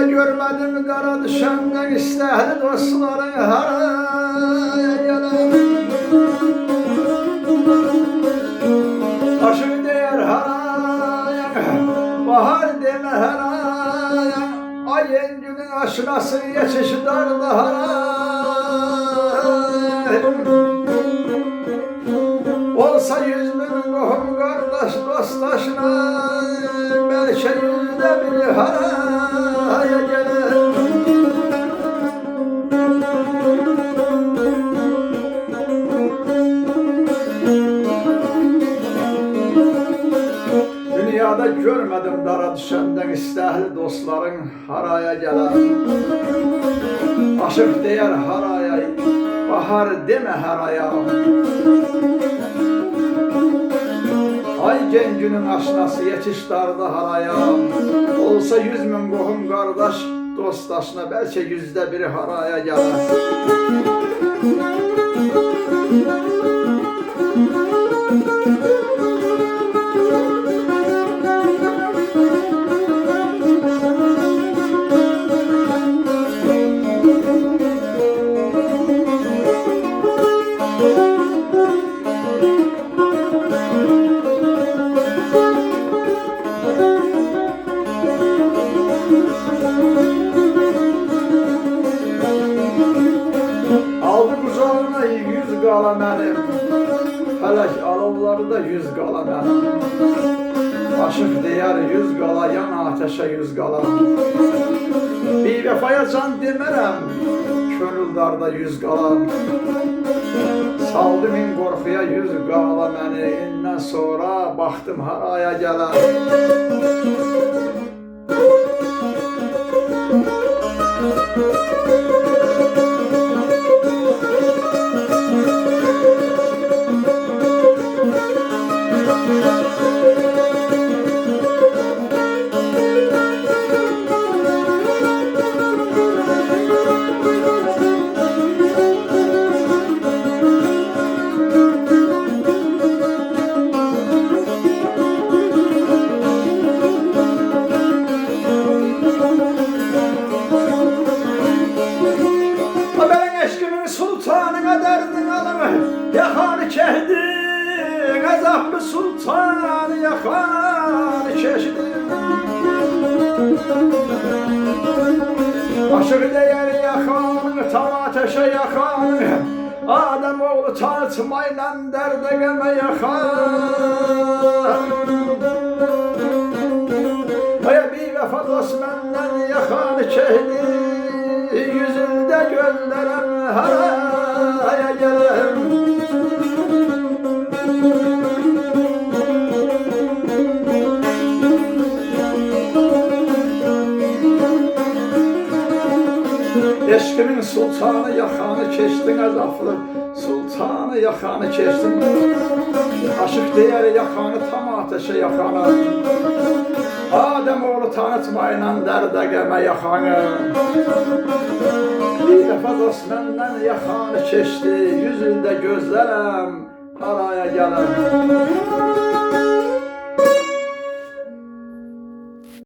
Görmedim kara düşenden istehli dostların haraya gelen. Aşık değer haraya, bahar deme haraya. Ayın günün aşırası geçiş darda haraya. Olsa 100 bin kohum kardeş dosttaşına, belki yüzde biri haraya gelir. Dünyada görmedim dara düşenden istehli dostların haraya gelen. Aşık değer haraya, bahar deme haraya. Ay gencinin aşnası yetişdarda haraya. Olsa 100 bin kohum kardeş dosttaşına, belki yüzde biri haraya gelir. Aldı kucağına 100 qala benim, felek alovları da 100 qala benim. Aşık değer 100 qala, yan ateşe 100 qala. Bir vefaya can demerəm, könüldarda 100 qala. Saldı min qorxuya 100 qala məni, indən sonra baxdım haraya gələr. Sultanına derdin alımı, yakanı kehdin, azaplı sultanı yakanı keşdin. Aşık değer yakanı, tam ateşe yakanı, Adem oğlu tartmayla derde gelme yakan. Aya bir vefa dost benden yakanı kehdin, yüzünde gözlerem haraya gelem. Eşkimin sultanı yakanı keçtin azaplı, sultanı yakanı keçtin. Aşık değer yakanı, tam ateşe yakanı, Adem oğlu tanıtmayla derde gelme yakanı. Bir defa dost benden yakanı keçti, yüzünde gözlerem haraya gelem.